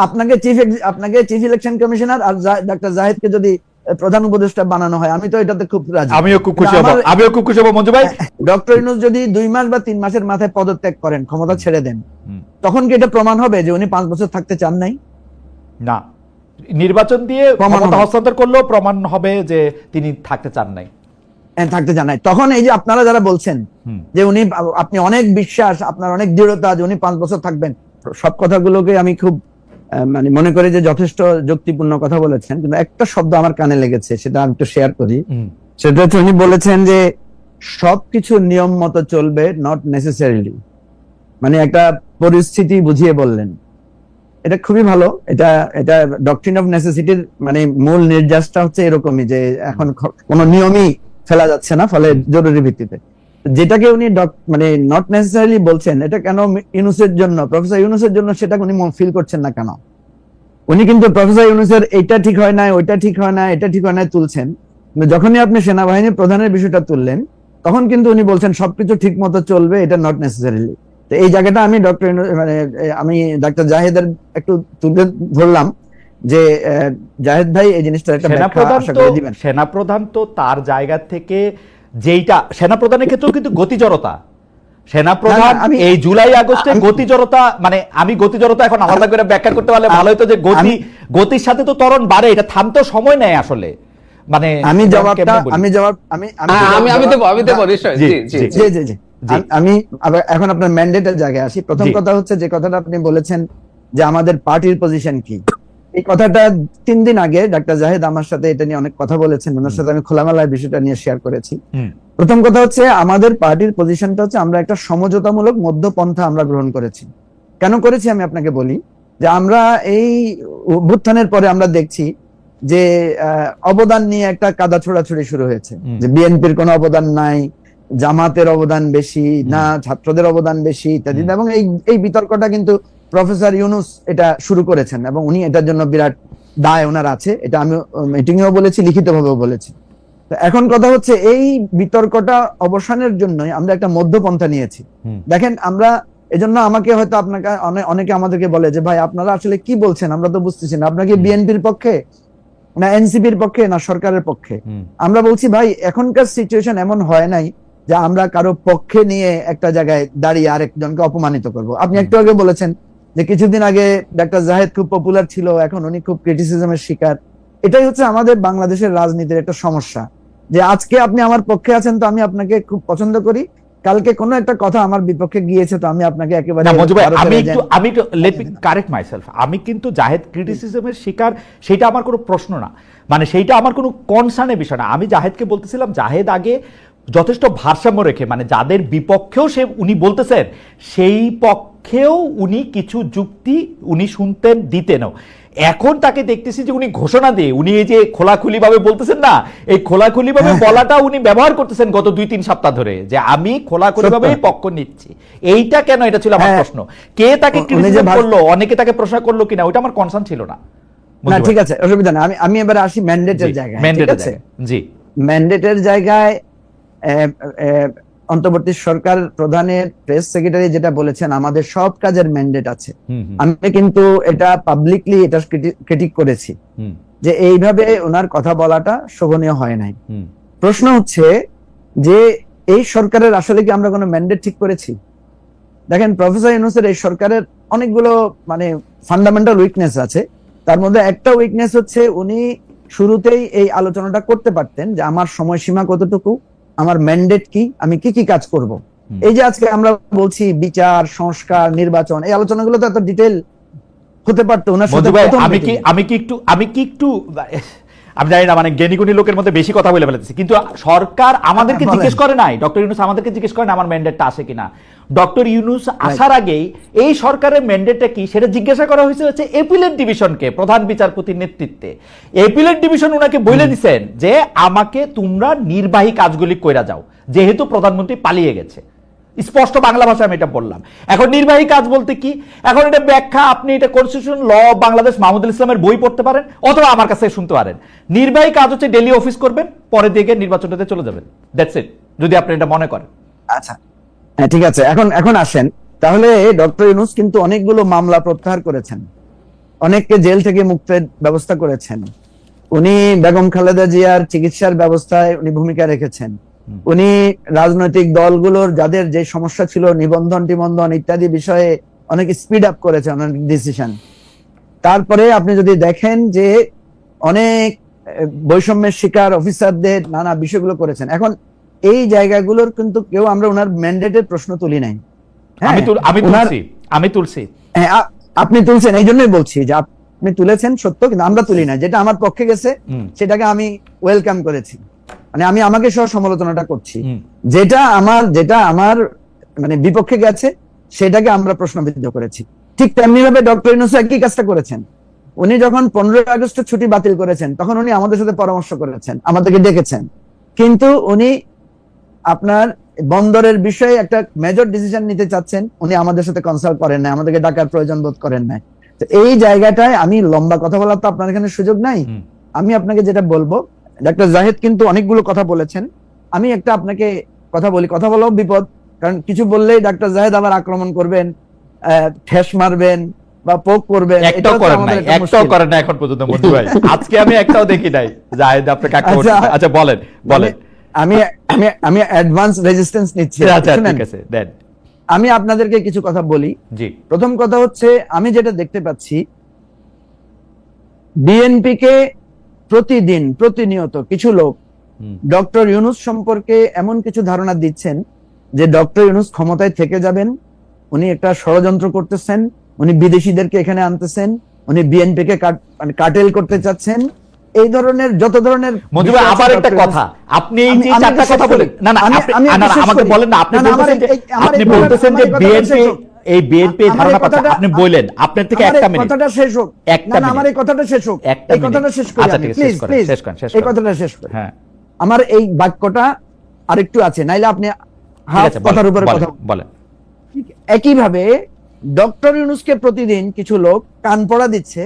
আপনাকে chief election commissioner আর doctor জাহিদকে যদি প্রধান উপদেষ্টা বানানো হয়, আমি তো এটাতে খুব রাজি। আমিও খুব খুশি হব মঞ্জু ভাই। ডক্টর ইউনূস যদি 2 মাস বা 3 মাসের মাথায় পদত্যাগ করেন, ক্ষমতা ছেড়ে দেন, তখন কি এটা প্রমাণ হবে যে উনি 5 বছর থাকতে চান নাই? না, নির্বাচন দিয়ে ক্ষমতা হস্তান্তর করলেও প্রমাণ হবে যে তিনি থাকতে চান নাই। তখন এই যে আপনারা যারা বলছেন যে উনি, আপনি অনেক বিশ্বাস, আপনার অনেক দৃঢ়তা যে উনি 5 বছর থাকবেন, সব কথাগুলোকে আমি খুব মানে মনে করি যে যথেষ্ট যুক্তিপূর্ণ কথা বলেছেন, কিন্তু একটা শব্দ আমার কানে লেগেছে, সেটা আমি একটু শেয়ার করি। সেটা হচ্ছে উনি বলেছেন যে সবকিছু নিয়ম মতো চলবে, নট নেসেসারিলি, মানে একটা পরিস্থিতি বুঝিয়ে বললেন। এটা খুবই ভালো। এটা ডক্ট্রিন অফ নেসেসিটির মানে মূল নির্যাসটা হচ্ছে এরকমই, যে এখন কোনো নিয়মই ফেলা যাচ্ছে না, ফলে জরুরি ভিত্তিতে যেটাকে উনি মানে নট নেসেসারিলি বলছেন, এটা কেন ইউনূসের জন্য, প্রফেসর ইউনূসের জন্য সেটা উনি ফিল করছেন না কেন? উনি কিন্তু প্রফেসর ইউনূসের এইটা ঠিক হয় না, ওইটা ঠিক হয় না, এটা ঠিক হয় না তুলছেন, কিন্তু যখনই আপনি সেনাবাহিনী প্রধানের বিষয়টা তুললেন, তখন কিন্তু উনি বলছেন সবকিছু ঠিক মতো চলবে, এটা নট নেসেসারিলি। তো এই জায়গাটা আমি আমি ডাক্তার জাহিদের একটু তুলে ধরলাম যে জাহিদ ভাই এই জিনিসটা একটা ব্যাখ্যা আশা করে দিবেন। সেনাপ্রধান তো তার জায়গা থেকে যেইটা, সেনাপ্রধানের ক্ষেত্রেও কিন্তু গতিজড়তা, সেনাপ্রধান এই জুলাই আগস্টে গতিজড়তা, মানে আমি গতিজড়তা এখন আলাদা করে ব্যাখ্যা করতে পারলে ভালো হতো, যে গতির সাথে তো ত্বরণ বাড়ে, এটা থামতে সময় নেয় আসলে। মানে আমি এখন আপনার ম্যান্ডেটের জায়গায় আসি। প্রথম কথা হচ্ছে যে কথাটা আপনি বলেছেন যে আমাদের পার্টির পজিশন কি, এই কথাটা 3 দিন আগে ডাক্তার জাহিদ আমার সাথে এটা নিয়ে অনেক কথা বলেছেন, ওনার সাথে আমি খোলামেলা বিষয়টা নিয়ে শেয়ার করেছি। প্রথম কথা হচ্ছে আমাদের পার্টির পজিশনটা হচ্ছে আমরা একটা সমঝোতামূলক মধ্যপন্থা আমরা গ্রহণ করেছি। কেন করেছি আমি আপনাকে বলি, যে আমরা এই অভ্যুত্থানের পরে আমরা দেখছি যে অবদান নিয়ে একটা কাদা ছোড়াছুড়ি শুরু হয়েছে, যে বিএনপির কোনো অবদান নাই, জামাতের অবদান বেশি না, ছাত্রদের অবদান বেশি ইত্যাদি, এবং এই বিতর্কটা কিন্তু প্রফেসর ইউনূস এটা শুরু করেছেন, এবং উনি এটার জন্য বিরাট দায় ওনার আছে, এটা আমি মিটিং এও বলেছি, লিখিতভাবেও বলেছি। তো এখন কথা হচ্ছে এই বিতর্কটা অবসানের জন্যই আমরা একটা মধ্যপন্থা নিয়েছি। দেখেন, আমরা এজন্য আমাকে হয়তো আপনাকে অনেকে আমাদেরকে বলে যে ভাই আপনারা আসলে কি বলছেন, আমরা তো বুঝতেছি না, আপনাকে বিএনপির পক্ষে না এনসিপির পক্ষে না সরকারের পক্ষে? আমরা বলছি ভাই এখনকার সিচুয়েশন এমন হয় নাই যে আমরা কারো পক্ষে নিয়ে একটা জায়গায় দাঁড়িয়ে আরেকজনকে অপমানিত করব। আপনি একটু আগে বলেছেন যে কিছুদিন আগে ডাক্তার জাহিদ খুব পপুলার ছিল, এখন উনি খুব ক্রিটিসিজমের শিকার। এটাই হচ্ছে আমাদের বাংলাদেশের রাজনীতির একটা সমস্যা, যে আজকে আপনি আমার পক্ষে আছেন তো আমি আপনাকে খুব পছন্দ করি, কালকে কোনো একটা কথা আমার বিপক্ষে গিয়েছে তো আমি আপনাকে একেবারে আমি লেট মি কারেক্ট মাইসেলফ, আমি কিন্তু জাহেদ ক্রিটিসিজমের শিকার সেটা আমার কোনো প্রশ্ন না, মানে সেইটা আমার কোনো কনসার্নের বিষয় না। আমি জাহেদকে বলতেছিলাম জাহেদ আগে যথেষ্ট ভারসাম্য রেখে, মানে যাদের বিপক্ষেও উনি বলতেছেন সেই পক্ষেও উনি কিছু যুক্তি উনি শুনতেন, দিতেনও। এখন তাকে দেখতেছি যে উনি ঘোষণা দিয়ে উনি এই যে খোলাখুলি ভাবে বলতেছেন না, এই খোলাখুলি ভাবে বলাটা উনি ব্যবহার করতেছেন গত 2-3 সপ্তাহ ধরে, যে আমি খোলাখুলি ভাবে পক্ষ নিচ্ছি। এইটা কেন, এটা ছিল আমার প্রশ্ন। কে তাকে ক্রিটিসাইজ করলো, অনেকে তাকে প্রশ্ন করলো কিনা, ওটা আমার কনসার্ন ছিল না। ঠিক আছে, অসুবিধা নেই। আমি এবার আসি ম্যান্ডেটের জায়গায়। জি, ম্যান্ডেটের জায়গায় অন্তর্বর্তী সরকার প্রধানের প্রেস সেক্রেটারি যেটা বলেছেন, আমাদের সব কাজের ম্যান্ডেট আছে। আমি কিন্তু এটা পাবলিকলি এটা ক্রিটিক করেছি যে এইভাবে ওনার কথা বলাটা শোভনীয় হয় নাই। প্রশ্ন হচ্ছে যে এই সরকারের আসলে কি আমরা কোনো ম্যান্ডেট ঠিক করেছি? দেখেন, প্রফেসর ইউনূসের এই সরকারের অনেকগুলো মানে ফান্ডামেন্টাল উইকনেস আছে। তার মধ্যে একটা উইকনেস হচ্ছে উনি শুরুতেই এই আলোচনাটা করতে পারতেন যে আমার সময়সীমা কতটুকু, আমার ম্যান্ডেট কি, আমি কি কি কাজ করব। এই যে আজকে আমরা বলছি বিচার, সংস্কার, নির্বাচন, এই আলোচনাগুলো তো এত ডিটেইল হতে পারতো ওনার সাথে। আমি কি একটু আমি জানি না, মানে জ্ঞানীগুণী লোকের মধ্যে বেশি কথা বলে ফেলেছি, কিন্তু সরকার আমাদেরকে জিজ্ঞেস করে নাই, ডক্টর ইউনূস আমাদেরকে জিজ্ঞেস করে না আমার ম্যান্ডেটটা আসে কিনা। ডক্টর ইউনূস আসার আগেই এই সরকারের ম্যান্ডেটটা কি সেটা জিজ্ঞাসা করা হয়েছে হচ্ছে এপিলেট ডিভিশনকে, প্রধান বিচারপতির নেতৃত্বে। এপিলেট ডিভিশন ওনাকে বলে দিচ্ছেন যে আমাকে তোমরা নির্বাহী কাজগুলি কইরা যাও, যেহেতু প্রধানমন্ত্রী পালিয়ে গেছে। স্পষ্ট বাংলা ভাষায় আমি এটা বললাম। এখন নির্বাহী কাজ বলতে কি, এখন এটা ব্যাখ্যা আপনি এটা কনস্টিটিউশন ল বাংলাদেশ মাহমুদুল ইসলামের বই পড়তে পারেন, অথবা আমার কাছে শুনতে পারেন। নির্বাহী কাজ হচ্ছে ডেলি অফিস করবেন, পরে দিকে নির্বাচনটাতে চলে যাবেন, দ্যাটস ইট, যদি আপনি এটা মনে করেন। আচ্ছা, ঠিক আছে। এখন আসেন তাহলে, ডক্টর ইউনূস কিন্তু অনেকগুলো মামলা প্রত্যাহার করেছেন, অনেককে জেল থেকে মুক্তের ব্যবস্থা করেছেন, উনি বেগম খালেদা জিয়ার চিকিৎসার ব্যবস্থায় উনি ভূমিকা রেখেছেন, উনি রাজনৈতিক দলগুলোর যাদের যে সমস্যা ছিল নিবন্ধন টিবন্ধন ইত্যাদি বিষয়ে অনেক স্পিড আপ করেছেন অনেক ডিসিশন। তারপরে আপনি যদি দেখেন যে অনেক বৈষম্যের শিকার অফিসারদের নানা বিষয়গুলো করেছেন। এখন এই জায়গাগুলোর কিন্তু কেউ আমরা ওনার ম্যান্ডেটের প্রশ্ন তুলি নাই। হ্যাঁ, আমি তুলছি হ্যাঁ, আপনি তুলছেন, এই জন্যই বলছি যে আপনি তুলেছেন সত্য, কিন্তু আমরা তুলি না। যেটা আমার পক্ষে গেছে সেটাকে আমি ওয়েলকাম করেছি, মানে আমি আমাকে সহ সমালোচনাটা করছি। যেটা আমার মানে বিপক্ষে গেছে সেটাকে আমরা প্রশ্নবিদ্ধ করেছি। ঠিক তেমনি ভাবে ডক্টর ইউনূস একই কাজটা করেছেন। উনি যখন 15 আগস্টের ছুটি বাতিল করেছেন তখন উনি আমাদের সাথে পরামর্শ করেছেন, আমাদেরকে ডেকেছেন, কিন্তু উনি আপনার বন্দরের বিষয়ে একটা মেজর ডিসিশন নিতে চাচ্ছেন, উনি আমাদের সাথে কনসাল্ট করেন না, আমাদেরকে ডাকার প্রয়োজন বোধ করেন না। তো এই জায়গাটায় আমি লম্বা কথা বলার তো আপনার এখানে সুযোগ নাই। আমি আপনাকে যেটা বলবো, ডাক্তার জাহিদ কিন্তু অনেকগুলো কথা বলেছেন, আমি একটা আপনাকে কথা বলি, কথা বলাও বিপদ, কারণ কিছু বললেই ডাক্তার জাহিদ আবার আক্রমণ করবেন, ঠেস মারবেন বা পোক করবেন। একটাও করেন না এখন পর্যন্ত মঞ্জু ভাই, আজকে আমি একটাও দেখি নাই জাহিদ আপনাকে আক্রমণ। আচ্ছা বলেন। আমি অ্যাডভান্স রেজিস্ট্যান্স নিচ্ছি। আচ্ছা ঠিক আছে দেন। আমি আপনাদেরকে কিছু কথা বলি। জি। প্রথম কথা হচ্ছে, আমি যেটা দেখতে পাচ্ছি বিএনপি কে প্রতিনিয়ত কিছু লোক ডক্টর ইউনূস সম্পর্কে এমন কিছু ধারণা দিচ্ছেন যে ডক্টর ইউনূস ক্ষমতায় থেকে যাবেন, উনি একটা ষড়যন্ত্র করতেছেন, উনি বিদেশিদেরকে এখানে আনতেছেন, উনি বিএনপি কে কার্টেল করতে চাচ্ছেন, এই ধরনের যত ধরনের। মঞ্জু ভাই আবার একটা কথা, আপনি এই যে চারটা কথা বলেন, না আমাকে বলেন না, আপনি বলতেছেন যে বিএনপি এই বিএনপি ধারণা পাচ্ছে, আপনি বললেন আপনার থেকে একটা মিনিট, কথাটা শেষ হোক, আমার এই কথাটা শেষ হোক, এই কথাটা শেষ করি। আচ্ছা ঠিক আছে, শেষ করেন। এই কথাটা শেষ করি। হ্যাঁ, আমার এই বাক্যটা আরেকটু আছে, নাইলে আপনি হাফ কথার উপরে কথা বলেন। একইভাবে ডক্টর ইউনূসকে প্রতিদিন কিছু লোক কান পড়া দিচ্ছে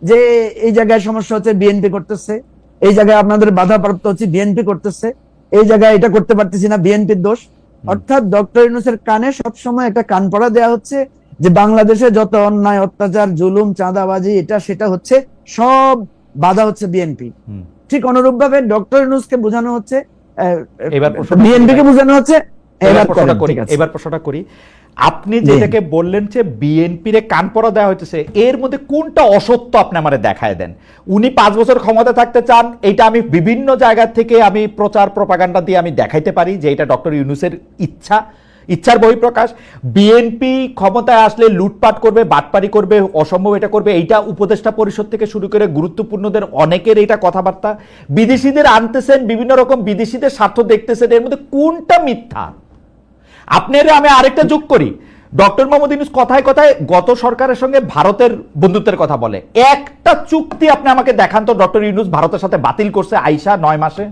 যে এই জায়গায় সমস্যা হচ্ছে বিএনপি করতেছে, এই জায়গায় আপনাদের বাধাপ্রাপ্ত হচ্ছে বিএনপি করতেছে, এই জায়গায় এটা করতে পারতেছি না বিএনপির দোষ। অর্থাৎ ডক্টর ইউনূসের কানে সবসময় একটা কান পড়া দেওয়া হচ্ছে যে বাংলাদেশে যত অন্যায় অত্যাচার জুলুম চাঁদাবাজি এটা সেটা হচ্ছে সব বাধা হচ্ছে বিএনপি। ঠিক অনুরূপ ভাবে ডক্টর ইউনূসকে বোঝানো হচ্ছে, বিএনপি কে বোঝানো হচ্ছে। এবার প্রশ্নটা করি, আপনি যেটাকে বললেন যে বিএনপির কান পড়া দেওয়া হইতেছে, এর মধ্যে কোনটা অসত্য আপনি আমারে দেখায় দেন। উনি 5 বছর ক্ষমতা থাকতে চান, এটা আমি বিভিন্ন জায়গা থেকে আমি প্রচার প্রপাগান্ডা দিয়ে আমি দেখাইতে পারি যে এটা ডক্টর ইউনূসের ইচ্ছার বহিঃপ্রকাশ। বিএনপি ক্ষমতায় আসলে লুটপাট করবে, বাটপারি করবে, অসম্ভব এটা করবে, এইটা উপদেষ্টা পরিষদ থেকে শুরু করে গুরুত্বপূর্ণদের অনেকের এটা কথাবার্তা। বিদেশিদের আনতেছেন, বিভিন্ন রকম বিদেশিদের স্বার্থ দেখতেছেন, এর মধ্যে কোনটা মিথ্যা? আপনারা আমি আরেকটা যোগ করি, ডক্টর মোহাম্মদ ইউনূস কথায় কথায় গত সরকারের সঙ্গে ভারতের বন্ধুত্বের কথা বলে। একটা চুক্তি আপনি আমাকে দেখান তো ডক্টর ইউনূস ভারতের সাথে বাতিল করছে আইসা 9 মাসে।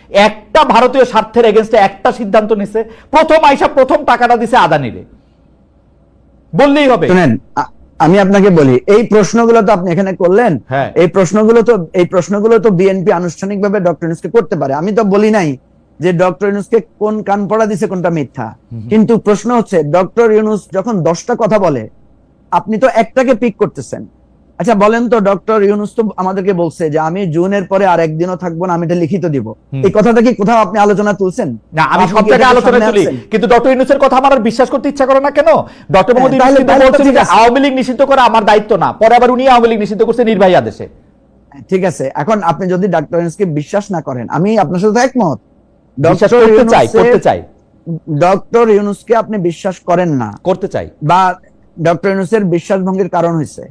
একটা ভারতীয় স্বার্থের এগেইনস্টে একটা সিদ্ধান্ত নিছে, প্রথম আইসা প্রথম টাকাটা দিছে আদানিরে, বললেই হবে। শুনেন, আমি আপনাকে বলি, এই প্রশ্নগুলো তো আপনি এখানে করলেন, এই প্রশ্নগুলো তো বিএনপি আনুষ্ঠানিকভাবে ডক্টর ইউনূসকে করতে পারে। আমি তো বলি নাই যে ডক্টর ইউনূসকে কোন কান পড়া দিছে কোনটা মিথ্যা, কিন্তু প্রশ্ন হচ্ছে ডক্টর ইউনূস যখন 10টা কথা বলে আপনি তো একটাকে পিক করতেছেন। আচ্ছা বলেন তো, ডক্টর ইউনূস তো আমাদেরকে বলছে যে আমি জুনের পরে আর একদিনও থাকবো না, আমি এটা লিখিত দিব। এই কথাটা কি কোথাও আপনি আলোচনা তুলছেন? না, আমি সব জায়গায় আলোচনা তুলি, কিন্তু ডক্টর ইউনূসের কথা আমার আর বিশ্বাস করতে ইচ্ছা করে না। কেন? ডক্টর মোহাম্মদ ইউনূস বলছেন যে আওয়ামী লীগ নিষিদ্ধ করা আমার দায়িত্ব না, পরে আবার উনি আওয়ামী লীগ নিষিদ্ধ করছে নির্বাহী আদেশে। ঠিক আছে, এখন আপনি যদি ডক্টর ইউনূসকে বিশ্বাস না করেন, আমি আপনার সাথে একমত, করতে চাই ডক্টর ইউনূসকে আপনি বিশ্বাস করেন না, করতে চাই, বা ডক্টর ইউনূসের বিশ্বাস ভঙ্গের কারণ হয়েছে,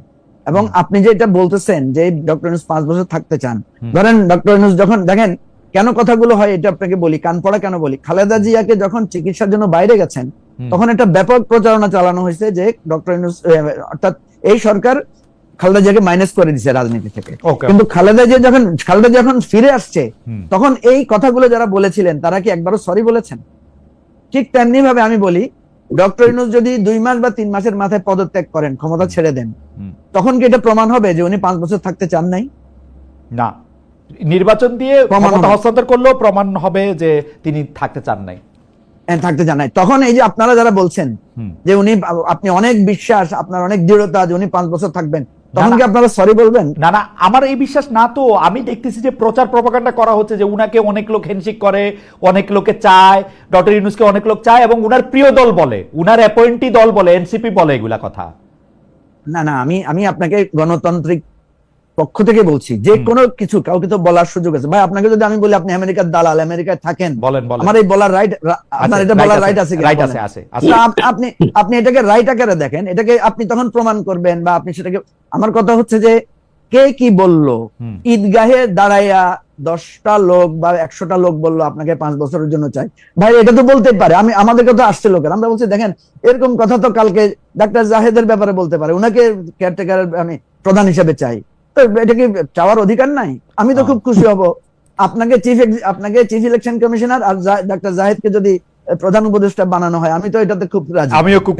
এবং আপনি যে এটা বলতেছেন যে ডক্টর ইউনূস 5 বছর থাকতে চান, ধরেন ডক্টর ইউনূস যখন, দেখেন কেন কথাগুলো হয় এটা আপনাকে বলি, কান পড়া কেন বলি। খালেদা জিয়াকে যখন চিকিৎসার জন্য বাইরে গেছেন তখন একটা ব্যাপক প্রচারণা চালানো হয়েছে যে ডক্টর ইউনূস অর্থাৎ এই সরকার খালেদা জিয়াকে মাইনাস করে দিচ্ছে রাজনীতি থেকে। কিন্তু খালেদা জিয়া যখন ফিরে আসছে তখন এই কথাগুলো যারা বলেছিলেন তারা কি একবারও সরি বলেছেন? ঠিক তেমনি ভাবে আমি বলি, ডক্টর ইউনূস যদি 2 মাস বা 3 মাসের মাথায় পদত্যাগ করেন, ক্ষমতা ছেড়ে দেন, তখন কি এটা প্রমাণ হবে যে উনি 5 বছর থাকতে চান নাই? না, নির্বাচন দিয়ে ক্ষমতা হস্তান্তর করলেও প্রমাণ হবে যে তিনি থাকতে চান নাই। তখন এই যে আপনারা যারা বলছেন যে উনি, আপনি অনেক বিশ্বাস, আপনার অনেক দৃঢ়তা যে উনি 5 বছর থাকবেন, তখন না, কি আপনারা সরি বলবেন? না না, আমার এই বিশ্বাস না। তো আমি দেখতেছি যে প্রচার প্রপাগান্ডা করা হচ্ছে যে উনাকে অনেক লোক হ্যান্ডশেক করে, অনেক লোকে চায়, ডক্টর ইউনূসকে অনেক লোক চায় এবং উনার প্রিয় দল বলে, উনার অ্যাপয়েন্টি দল বলে, এনসিপি বলে এগুলা কথা। না না, আমি আপনাকে গণতান্ত্রিক পক্ষ থেকে বলছি, যে কোনো কিছু কাউকে তো বলার সুযোগ আছে। ভাই আপনাকে যদি আমি বলি আপনি আমেরিকার দালাল, আমেরিকায় থাকেন, বলেন, বলেন। আমার এই বলার রাইট, আপনার এটা বলার রাইট আছে কি? রাইট আছে, আছে। আপনি আপনি এটাকে রাইট আকারে দেখেন, এটাকে আপনি তখন প্রমাণ করবেন, বা আপনি সেটাকে, আমার কথা হচ্ছে যে কে কি বললো, ঈদগাহে দাঁড়াইয়া 10টা লোক বা 100টা লোক বললো আপনাকে 5 বছরের জন্য চাই, ভাই এটা তো বলতে পারে। আমাদেরকে তো আসছে লোকের, আমরা বলছি দেখেন এরকম কথা তো কালকে ডাক্তার জাহেদের ব্যাপারে বলতে পারে, উনাকে কেয়ারটেকার আমি প্রধান হিসেবে চাই, তো এটা কি চাওয়ার অধিকার নাই? আমি তো খুব খুশি হব আপনাকে চিফ ইলেকশন কমিশনার আর ডাক্তার জাহেদকে যদি প্রধান উপদেষ্টা বানানো হয়, আমি তো এটাতে খুব রাজি। আমিও খুব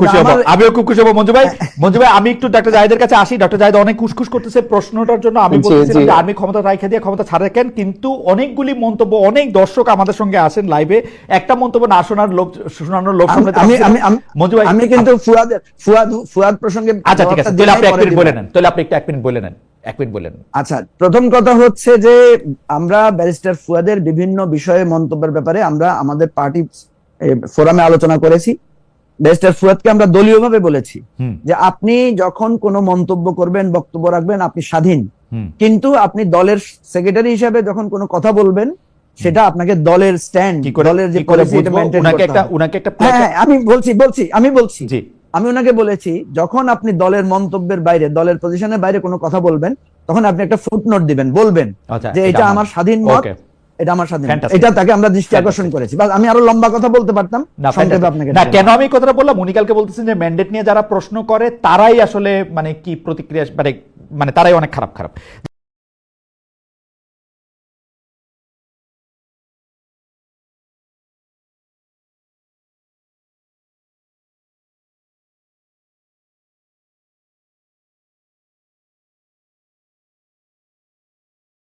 খুশি হব, মঞ্জু ভাই। মঞ্জু ভাই, আমি একটু ডক্টর জাহিদের কাছে আসি। ডক্টর জাহিদ অনেক কুসকুস করতেছে প্রশ্নটার জন্য। আমি বলতেছিলাম যে আর্মি ক্ষমতা রাইখা দিয়ে ক্ষমতা ছাড়া কেন, কিন্তু অনেকগুলি মন্তব্য, অনেক দর্শক আমাদের সঙ্গে আসেন লাইভে, একটা মন্তব্য না শোনানোর লোক, শোনানোর লোক সামনে। মঞ্জু ভাই, আমি কিন্তু ফুয়াদ প্রসঙ্গে, আচ্ছা ঠিক আছে, তাহলে আপনি 1 মিনিট বলে নেন, তাহলে আপনি একটু 1 মিনিট বলে নেন, 1 মিনিট বলে নেন। আচ্ছা, প্রথম কথা হচ্ছে যে আমরা ব্যারিস্টার ফুয়াদের বিভিন্ন বিষয়ে মন্তব্যের ব্যাপারে আমরা আমাদের পার্টি ফোরামে আলোচনা করেছি। ব্যারিস্টার ফুয়াদকে আমরা দলীয়ভাবে বলেছি যে আপনি যখন কোনো মন্তব্য করবেন, বক্তব্য রাখবেন, আপনি স্বাধীন, কিন্তু আপনি দলের সেক্রেটারি হিসেবে যখন কোনো কথা বলবেন, সেটা আপনাকে দলের স্ট্যান্ড, দলের যে পলিসি, এটা মেইনটেইন করতে হবে। উনাকে একটা হ্যাঁ, আমি বলছি আমি ওনাকে বলেছি যখন আপনি দলের মন্তব্যের বাইরে, দলের পজিশনের বাইরে কোনো কথা বলবেন, তখন আপনি একটা ফুটনোট দিবেন, বলবেন যে এটা আমার স্বাধীন মত, এটা আমার স্বাধীন, এটা তাকে আমরা দৃষ্টি আকর্ষণ করেছি। বাস, আমি আরো লম্বা কথা বলতে পারতাম, সংক্ষেপে আপনাকে না। কেন আমি এই কথাটা বললাম, উনি কালকে বলতেছেন যে ম্যান্ডেট নিয়ে যারা প্রশ্ন করে তারাই আসলে মানে কি প্রতিক্রিয়া, মানে তারাই অনেক খারাপ।